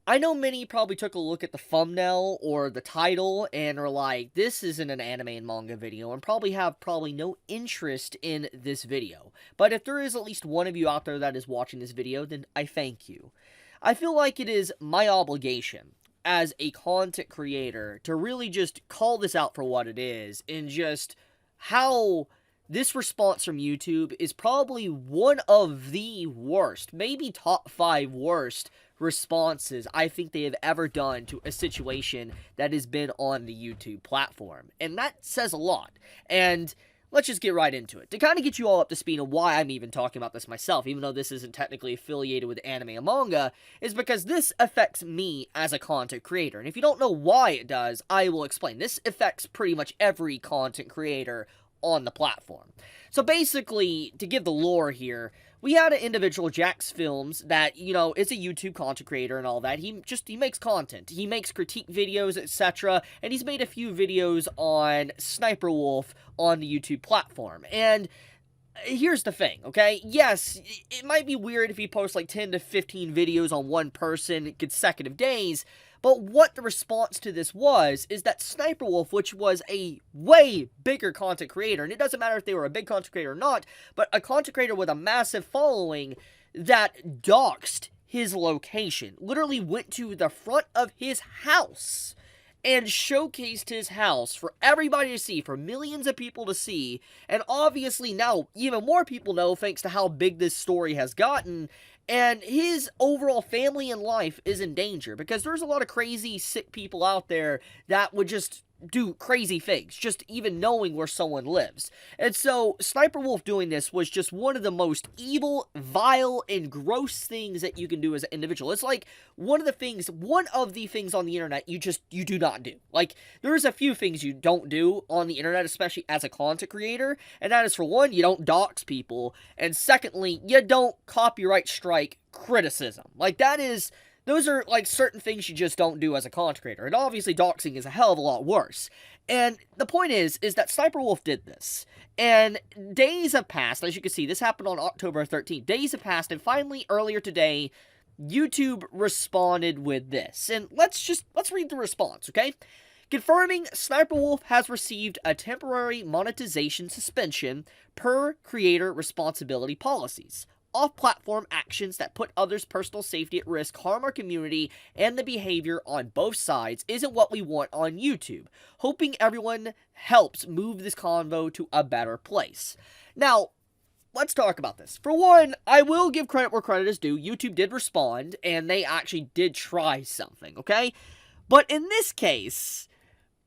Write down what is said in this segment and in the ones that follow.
I know many probably took a look at the thumbnail or the title and are like, this isn't an anime and manga video, and probably have no interest in this video. But if there is at least one of you out there that is watching this video, then I thank you. I feel like it is my obligation as a content creator to really just call this out for what it is, and just how this response from YouTube is probably one of the worst, maybe top 5 worst responses I think they have ever done to a situation that has been on the YouTube platform. And that says a lot. And let's just get right into it. To kind of get you all up to speed on why I'm even talking about this myself, even though this isn't technically affiliated with anime and manga, is because this affects me as a content creator. And if you don't know why it does, I will explain. This affects pretty much every content creator on the platform. So basically, to give the lore here, we had an individual, Jacksflim, that, you know, is a YouTube content creator and all that. He makes content. He makes critique videos, etc. And he's made a few videos on SSSniperwolf on the YouTube platform. And here's the thing, okay? Yes, it might be weird if he posts like 10 to 15 videos on one person consecutive days, but what the response to this was, is that SSSniperwolf, which was a way bigger content creator, and it doesn't matter if they were a big content creator or not, but a content creator with a massive following that doxed his location, literally went to the front of his house and showcased his house for everybody to see, for millions of people to see, and obviously now even more people know thanks to how big this story has gotten, and his overall family and life is in danger, because there's a lot of crazy, sick people out there that would just do crazy things, just even knowing where someone lives. And so, SSniperwolf doing this was just one of the most evil, vile, and gross things that you can do as an individual. It's like one of the things on the internet you do not do. Like, there's a few things you don't do on the internet, especially as a content creator, and that is, for one, you don't dox people, and secondly, you don't copyright strike criticism. Like, those are, like, certain things you just don't do as a content creator. And obviously, doxing is a hell of a lot worse. And the point is that SSniperwolf did this. And days have passed. As you can see, this happened on October 13th. Days have passed, and finally, earlier today, YouTube responded with this. And let's read the response, okay? Confirming SSniperwolf has received a temporary monetization suspension per creator responsibility policies. Off-platform actions that put others' personal safety at risk harm our community, and the behavior on both sides isn't what we want on YouTube. Hoping everyone helps move this convo to a better place. Now, let's talk about this. For one, I will give credit where credit is due. YouTube did respond, and they actually did try something, okay? But in this case,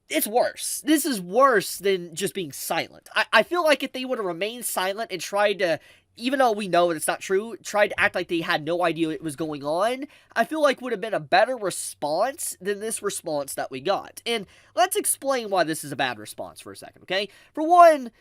it's worse. This is worse than just being silent. I feel like if they would have remained silent and tried to, even though we know it's not true, tried to act like they had no idea what was going on, I feel like would have been a better response than this response that we got. And let's explain why this is a bad response for a second, okay? For one,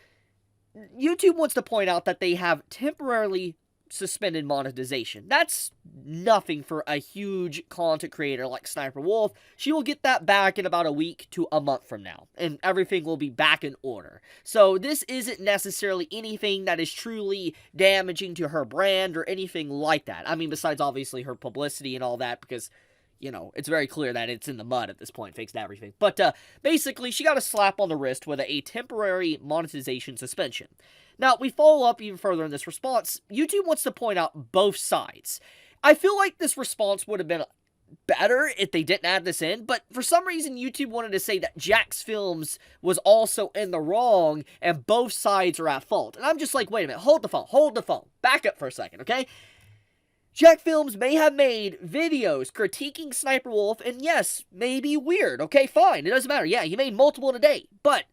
YouTube wants to point out that they have temporarily suspended monetization. That's nothing for a huge content creator like SSniperwolf. She will get that back in about a week to a month from now, and everything will be back in order. So this isn't necessarily anything that is truly damaging to her brand or anything like that. I mean, besides obviously her publicity and all that, because, you know, it's very clear that it's in the mud at this point, thanks to everything. But basically, she got a slap on the wrist with a temporary monetization suspension. Now, we follow up even further in this response. YouTube wants to point out both sides. I feel like this response would have been better if they didn't add this in, but for some reason, YouTube wanted to say that Jacksflim was also in the wrong and both sides are at fault. And I'm just like, wait a minute, hold the phone. Back up for a second, okay? Jacksflim may have made videos critiquing SSniperwolf, and yes, maybe weird, okay, fine, it doesn't matter. Yeah, he made multiple in a day, but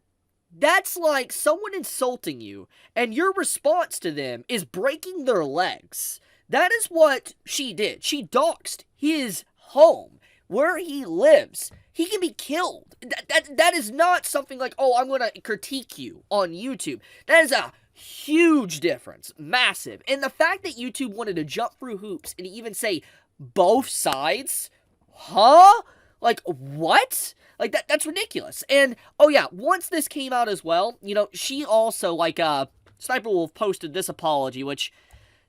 that's like someone insulting you, and your response to them is breaking their legs. That is what she did. She doxed his home, where he lives. He can be killed. That is not something like, oh, I'm going to critique you on YouTube. That is a huge difference. Massive. And the fact that YouTube wanted to jump through hoops and even say both sides? Huh? Like, what? Like, that's ridiculous. And, oh yeah, once this came out as well, you know, she also, like, SSniperwolf posted this apology, which,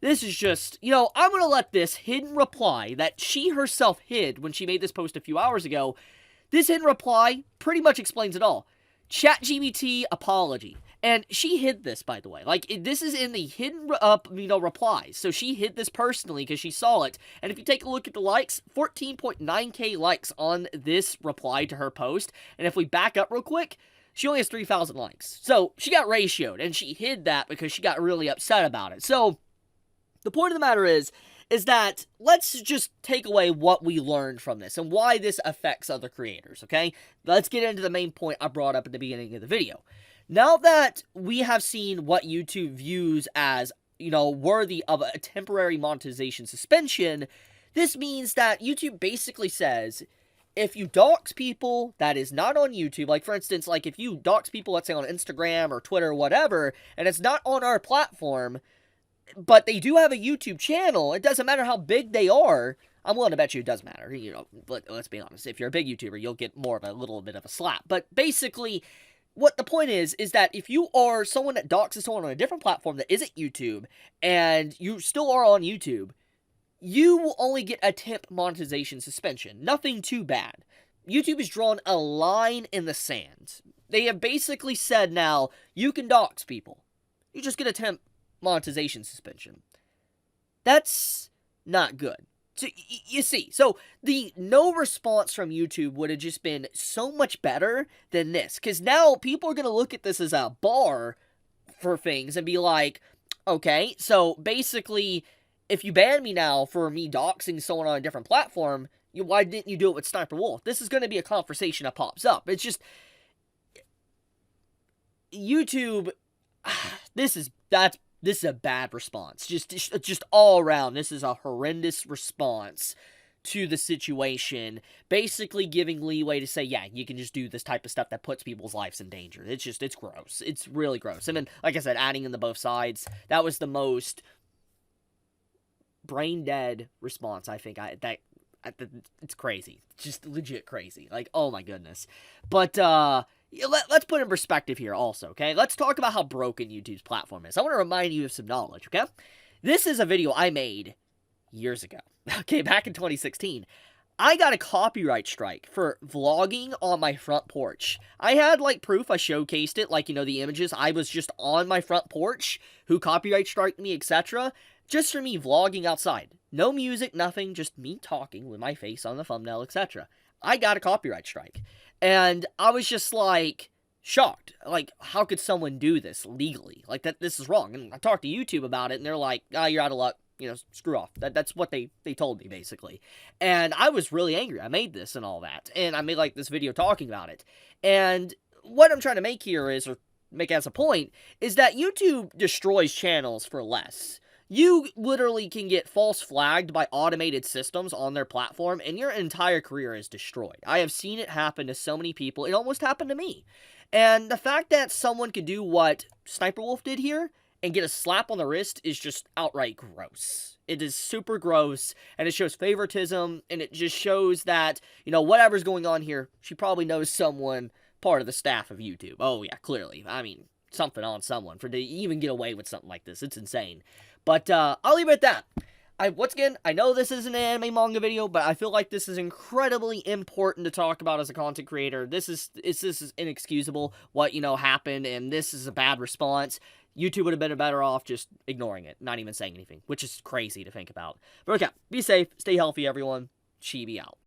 This is just, I'm going to let this hidden reply that she herself hid when she made this post a few hours ago, this hidden reply pretty much explains it all. ChatGPT apology. And she hid this, by the way. This is in the hidden replies. So she hid this personally because she saw it. And if you take a look at the likes, 14.9k likes on this reply to her post. And if we back up real quick, she only has 3,000 likes. So she got ratioed, and she hid that because she got really upset about it. So the point of the matter is that let's just take away what we learned from this and why this affects other creators, okay? Let's get into the main point I brought up at the beginning of the video. Now that we have seen what YouTube views as, worthy of a temporary monetization suspension, this means that YouTube basically says, if you dox people that is not on YouTube, like for instance, like if you dox people, let's say on Instagram or Twitter or whatever, and it's not on our platform, but they do have a YouTube channel, it doesn't matter how big they are. I'm willing to bet you it does matter, let's be honest. If you're a big YouTuber, you'll get more of a little bit of a slap. But basically, what the point is that if you are someone that doxes someone on a different platform that isn't YouTube, and you still are on YouTube, you will only get a temp monetization suspension. Nothing too bad. YouTube has drawn a line in the sand. They have basically said now, you can dox people. You just get a temp monetization suspension. That's not good. So, you see, so the no response from YouTube would have just been so much better than this. Because now people are going to look at this as a bar for things and be like, okay, so basically, if you ban me now for me doxing someone on a different platform, why didn't you do it with SSSniperwolf? This is going to be a conversation that pops up. It's just, YouTube, this is a bad response. Just all around, this is a horrendous response to the situation. Basically giving leeway to say, yeah, you can just do this type of stuff that puts people's lives in danger. It's gross. It's really gross. And then, like I said, adding in the both sides, that was the most brain dead response, I think. It's crazy. Just legit crazy. Like, oh my goodness. But, let's put in perspective here also, okay? Let's talk about how broken YouTube's platform is. I want to remind you of some knowledge, okay? This is a video I made years ago, okay, back in 2016. I got a copyright strike for vlogging on my front porch. I had, proof. I showcased it, the images. I was just on my front porch, who copyright striked me, etc., just for me vlogging outside. No music, nothing, just me talking with my face on the thumbnail, etc. I got a copyright strike. And I was just, shocked. How could someone do this legally? This is wrong. And I talked to YouTube about it, and they're like, you're out of luck. Screw off. That's what they told me, basically. And I was really angry. I made this and all that. And I made, this video talking about it. And what I'm trying to make here is, or make as a point, is that YouTube destroys channels for less. You literally can get false flagged by automated systems on their platform, and your entire career is destroyed. I have seen it happen to so many people. It almost happened to me. And the fact that someone could do what SSSniperwolf did here and get a slap on the wrist is just outright gross. It is super gross, and it shows favoritism, and it just shows that, whatever's going on here, she probably knows someone part of the staff of YouTube. Oh, yeah, clearly. I mean, something on someone for to even get away with something like this. It's insane. But I'll leave it at that. Once again, I know this isn't an anime manga video, but I feel like this is incredibly important to talk about as a content creator. This is inexcusable what, happened, and this is a bad response. YouTube would have been better off just ignoring it, not even saying anything, which is crazy to think about. But okay, be safe, stay healthy, everyone. Chibi out.